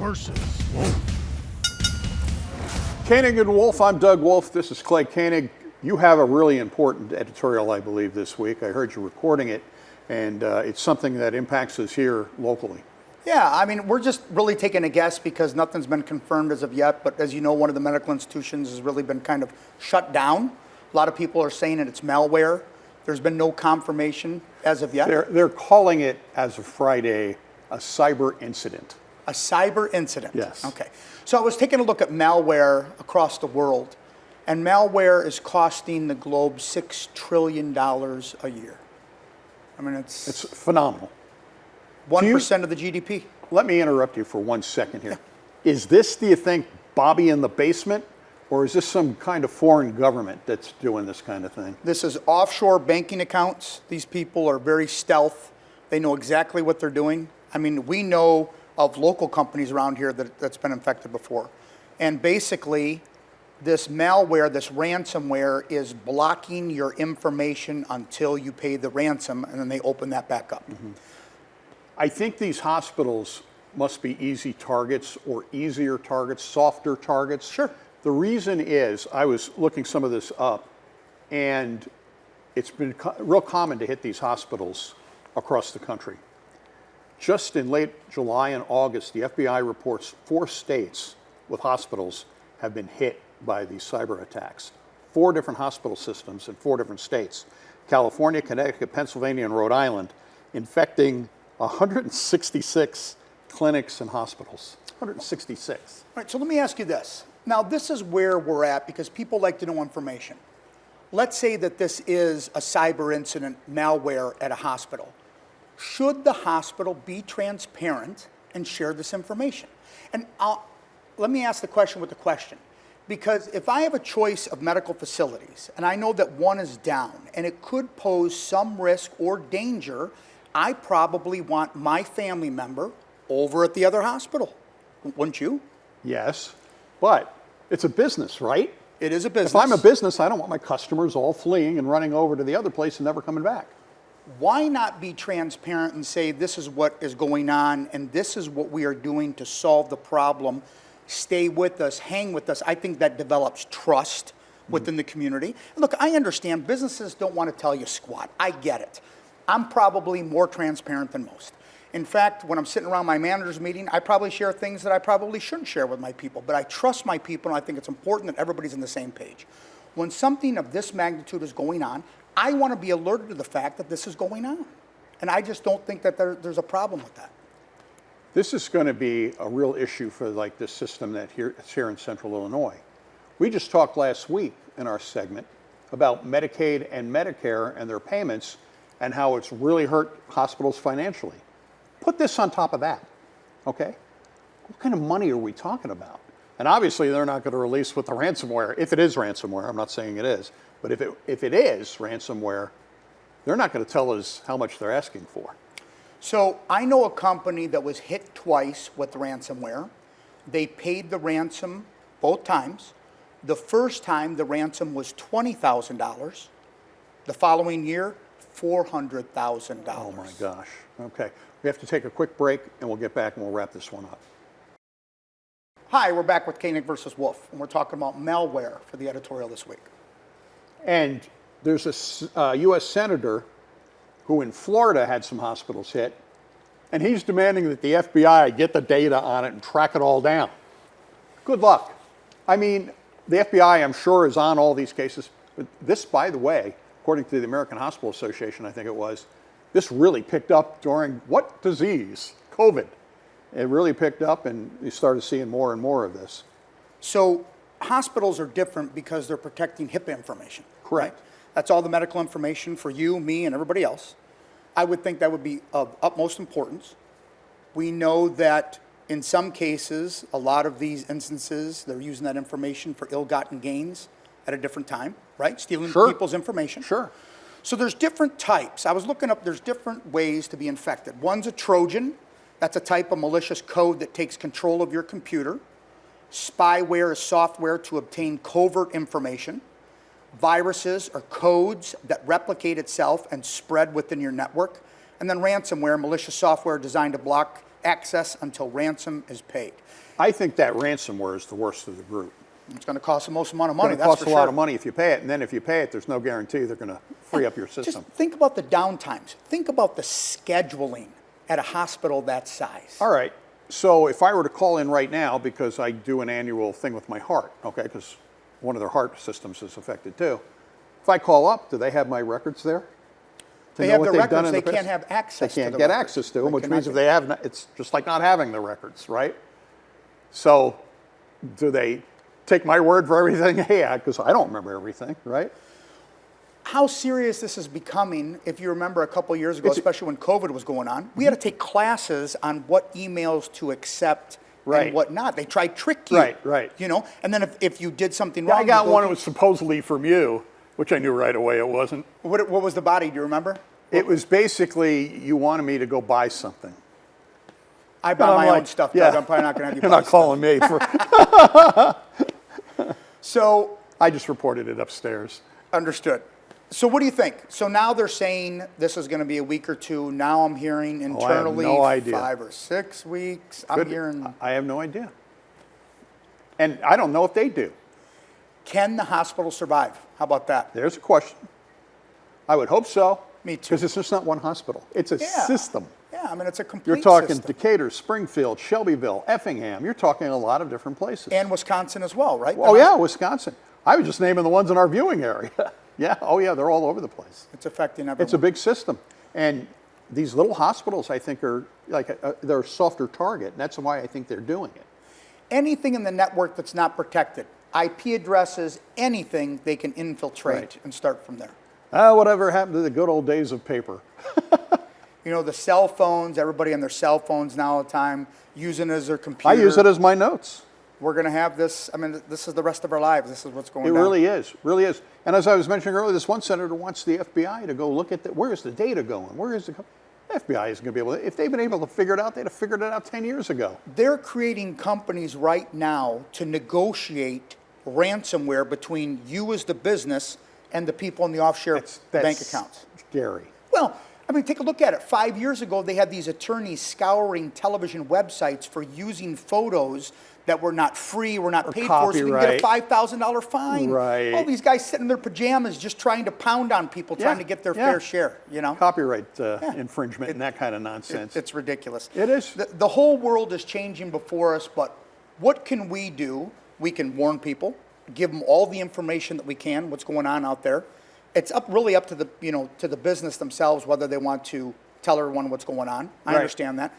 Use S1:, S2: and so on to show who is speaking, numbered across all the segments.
S1: versus Wolfe.
S2: Koenig and Wolfe, I'm Doug Wolfe. This is Clay Koenig. You have a really important editorial, I believe, this week. I heard you recording it, and it's something that impacts us here locally.
S3: Yeah, I mean, we're just really taking a guess because nothing's been confirmed as of yet. But as you know, one of the medical institutions has really been kind of shut down. A lot of people are saying that it's malware. There's been no confirmation as of yet.
S2: They're calling it, as of Friday, a cyber incident.
S3: A cyber incident?
S2: Yes.
S3: Okay. So I was taking a look at malware across the world, and malware is costing the globe $6 trillion a year. I mean, it's
S2: phenomenal.
S3: 1% of the GDP.
S2: Let me interrupt you for 1 second here. Yeah. Is this, do you think, Bobby in the basement, or is this some kind of foreign government that's doing this kind of thing?
S3: This is offshore banking accounts. These people are very stealth. They know exactly what they're doing. I mean, we know of local companies around here that's been infected before. And basically, this malware, this ransomware, is blocking your information until you pay the ransom, and then they open that back up.
S2: Mm-hmm. I think these hospitals must be easy targets or easier targets, softer targets.
S3: Sure.
S2: The reason is, I was looking some of this up, and it's been real common to hit these hospitals across the country. Just in late July and August, the FBI reports 4 states with hospitals have been hit by these cyber attacks. 4 different hospital systems in 4 different states: California, Connecticut, Pennsylvania, and Rhode Island, infecting 166 clinics and hospitals. 166.
S3: All right, so let me ask you this. Now, this is where we're at because people like to know information. Let's say that this is a cyber incident, malware at a hospital. Should the hospital be transparent and share this information? And let me ask the question with the question. Because if I have a choice of medical facilities and I know that one is down and it could pose some risk or danger, I probably want my family member over at the other hospital. Wouldn't you?
S2: Yes, but it's a business, right?
S3: It is a business.
S2: If I'm a business, I don't want my customers all fleeing and running over to the other place and never coming back.
S3: Why not be transparent and say this is what is going on and this is what we are doing to solve the problem? Stay with us, hang with us. I think that develops trust within the community. Look, I understand businesses don't want to tell you squat. I get it. I'm probably more transparent than most. In fact, when I'm sitting around my manager's meeting, I probably share things that I probably shouldn't share with my people. But I trust my people, and I think it's important that everybody's on the same page. When something of this magnitude is going on, I want to be alerted to the fact that this is going on. And I just don't think that there's a problem with that.
S2: This is going to be a real issue for like this system that's here in Central Illinois. We just talked last week in our segment about Medicaid and Medicare and their payments and how it's really hurt hospitals financially. Put this on top of that, okay? What kind of money are we talking about? And obviously they're not going to release with the ransomware, if it is ransomware. I'm not saying it is, but if it is ransomware, they're not going to tell us how much they're asking for.
S3: So I know a company that was hit twice with ransomware. They paid the ransom both times. The first time the ransom was $20,000. The following year, $400,000.
S2: Oh my gosh. Okay. We have to take a quick break and we'll get back and we'll wrap this one up.
S3: Hi, we're back with Koenig versus Wolfe, and we're talking about malware for the editorial this week.
S2: And there's a U.S. senator who in Florida had some hospitals hit, and he's demanding that the FBI get the data on it and track it all down. Good luck. I mean, the FBI, I'm sure, is on all these cases. But this, by the way, according to the American Hospital Association, I think it was, this really picked up during what disease? COVID. It really picked up, and you started seeing more and more of this.
S3: So hospitals are different because they're protecting HIPAA information.
S2: Correct.
S3: Right? That's all the medical information for you, me, and everybody else. I would think that would be of utmost importance. We know that in some cases, a lot of these instances, they're using that information for ill-gotten gains at a different time, right? Stealing people's information.
S2: Sure.
S3: So there's different types. I was looking up, there's different ways to be infected. One's a Trojan. That's a type of malicious code that takes control of your computer. Spyware is software to obtain covert information. Viruses are codes that replicate itself and spread within your network. And then ransomware, malicious software designed to block access until ransom is paid.
S2: I think that ransomware is the worst of the group.
S3: It's going to cost the most amount of money,
S2: It's
S3: that's
S2: going to
S3: for
S2: cost a lot
S3: sure.
S2: of money if you pay it, and then if you pay it, there's no guarantee they're going to free up your system.
S3: Just think about the downtimes. Think about the scheduling at a hospital that size.
S2: All right. So if I were to call in right now, because I do an annual thing with my heart, okay, because one of their heart systems is affected too. If I call up, do they have my records there?
S3: They have the records, they can't have access to
S2: They can't
S3: the
S2: get
S3: records.
S2: access to them,
S3: They
S2: which
S3: cannot
S2: means if
S3: get-
S2: they have, it's just like not having the records, right? So do they take my word for everything? Yeah, because I don't remember everything, right?
S3: How serious this is becoming, if you remember a couple years ago, especially when COVID was going on, we had to take classes on what emails to accept
S2: Right.
S3: and what not. They tried to trick you.
S2: Right.
S3: You know, and then if you did something
S2: Yeah,
S3: wrong,
S2: I got
S3: you go
S2: one that
S3: through-
S2: was supposedly from you, which I knew right away it wasn't.
S3: What was the body? Do you remember?
S2: It was basically you wanted me to go buy something.
S3: I buy
S2: And I'm
S3: my
S2: like,
S3: own stuff,
S2: yeah.
S3: Doug. I'm probably not going to have you
S2: You're
S3: buy
S2: not calling me.
S3: So,
S2: I just reported it upstairs.
S3: understood. So what do you think? So now they're saying this is going to be a week or two. Now I'm hearing internally
S2: no idea.
S3: 5 or 6 weeks. I'm
S2: Good.
S3: hearing,
S2: I have no idea. And I don't know if they do.
S3: can the hospital survive? How about that?
S2: There's a question. I would hope so.
S3: Me too.
S2: Because it's just not one hospital. It's a
S3: Yeah.
S2: system.
S3: Yeah, I mean, it's a complete
S2: You're talking
S3: system.
S2: Decatur, Springfield, Shelbyville, Effingham. You're talking a lot of different places.
S3: And Wisconsin as well, right?
S2: Oh, yeah, Wisconsin. I was just naming the ones in our viewing area. Yeah, oh, yeah, they're all over the place.
S3: It's affecting everyone.
S2: It's a big system. And these little hospitals, I think, are like they're a softer target. And that's why I think they're doing it.
S3: Anything in the network that's not protected, IP addresses, anything, they can infiltrate
S2: Right.
S3: and start from there.
S2: Whatever happened to the good old days of paper?
S3: You know, the cell phones, everybody on their cell phones now all the time, using it as their
S2: I
S3: computer.
S2: use it as my notes.
S3: We're going to have this, I mean, this is the rest of our lives. This is what's going
S2: It
S3: down.
S2: really is, really is. And as I was mentioning earlier, this one senator wants the FBI to go look at where is the data going? Where is the FBI isn't going to be able to, if they've been able to figure it out, they'd have figured it out 10 years ago.
S3: They're creating companies right now to negotiate ransomware between you as the business and the people in the offshore bank accounts.
S2: Scary.
S3: Well, I mean, take a look at it. 5 years ago, they had these attorneys scouring television websites for using photos that were not free, were not paid for, so they can get a $5,000 fine.
S2: Right.
S3: All these guys sitting in their pajamas just trying to pound on people, trying to get their fair share, you know?
S2: Copyright infringement and that kind of nonsense.
S3: It's ridiculous.
S2: It is.
S3: The whole world is changing before us, but what can we do? We can warn people, give them all the information that we can, what's going on out there. It's really up to the, to the business themselves whether they want to tell everyone what's going on. I
S2: Right.
S3: understand that.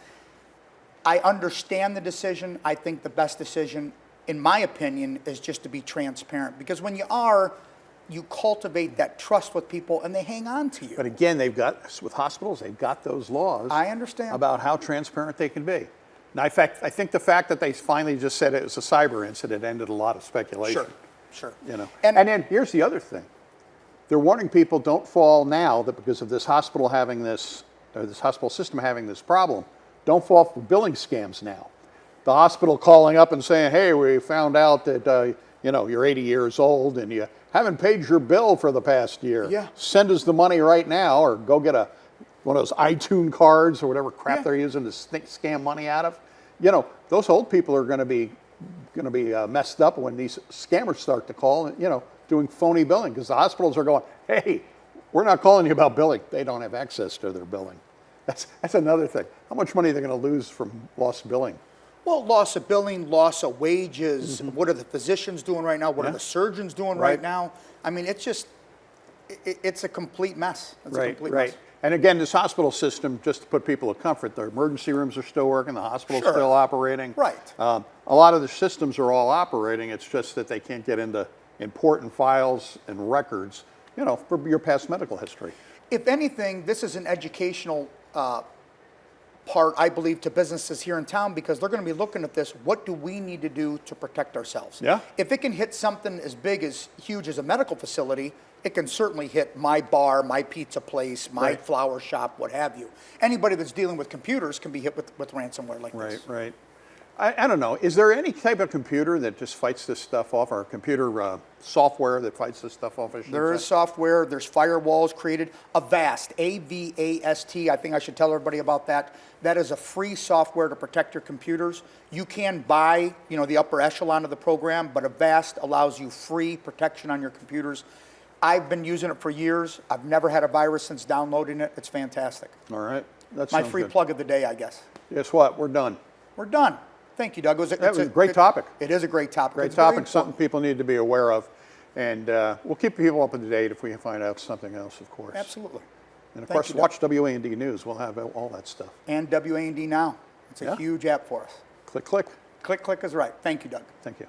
S3: I understand the decision. I think the best decision, in my opinion, is just to be transparent. Because when you cultivate that trust with people and they hang on to you.
S2: But again, with hospitals, they've got those laws.
S3: I understand.
S2: About how transparent they can be. Now, in fact, I think the fact that they finally just said it was a cyber incident ended a lot of speculation.
S3: Sure.
S2: You know.
S3: And
S2: And then here's the other thing. They're warning people don't fall now that because of this hospital having this, or this hospital system having this problem, don't fall for billing scams now. The hospital calling up and saying, hey, we found out that you're 80 years old and you haven't paid your bill for the past year.
S3: Yeah.
S2: Send us the money right now, or go get one of those iTunes cards or whatever crap they're using to scam money out of. You know, those old people are going to be messed up when these scammers start to call and doing phony billing, because the hospitals are going, hey, we're not calling you about billing. They don't have access to their billing. That's another thing. How much money are they going to lose from lost billing?
S3: Well, loss of billing, loss of wages. What are the physicians doing right now? What are the surgeons doing right now? I mean, it's just, it's a complete mess. It's a complete mess.
S2: And again, this hospital system, just to put people at comfort, the emergency rooms are still working, the hospital's
S3: Sure.
S2: still operating.
S3: Right.
S2: A lot of the systems are all operating. It's just that they can't get into important files and records, for your past medical history.
S3: If anything, this is an educational part, I believe, to businesses here in town, because they're going to be looking at this. What do we need to do to protect ourselves?
S2: Yeah.
S3: If it can hit something as big, as huge as a medical facility, it can certainly hit my bar, my pizza place, my flower shop, what have you. Anybody that's dealing with computers can be hit with ransomware like this.
S2: Right. I don't know. Is there any type of computer that just fights this stuff off, or computer software that fights this stuff off?
S3: There is software, there's firewalls created. Avast, A-V-A-S-T, I think I should tell everybody about that. That is a free software to protect your computers. You can buy, the upper echelon of the program, but Avast allows you free protection on your computers. I've been using it for years. I've never had a virus since downloading it. It's fantastic.
S2: All right. That's
S3: My free plug of the day, I guess.
S2: Guess what? We're done.
S3: We're done. Thank you, Doug.
S2: That was a great topic.
S3: It is a great topic.
S2: Great
S3: It's very
S2: topic, something people need to be aware of. And we'll keep people up to date if we find out something else, of course.
S3: Absolutely.
S2: And of
S3: Thank
S2: course,
S3: you,
S2: watch WA&D News. We'll have all that stuff.
S3: And WA&D Now. It's a
S2: Yeah.
S3: huge app for us.
S2: Click, click.
S3: Click, click is right. Thank you, Doug.
S2: Thank you.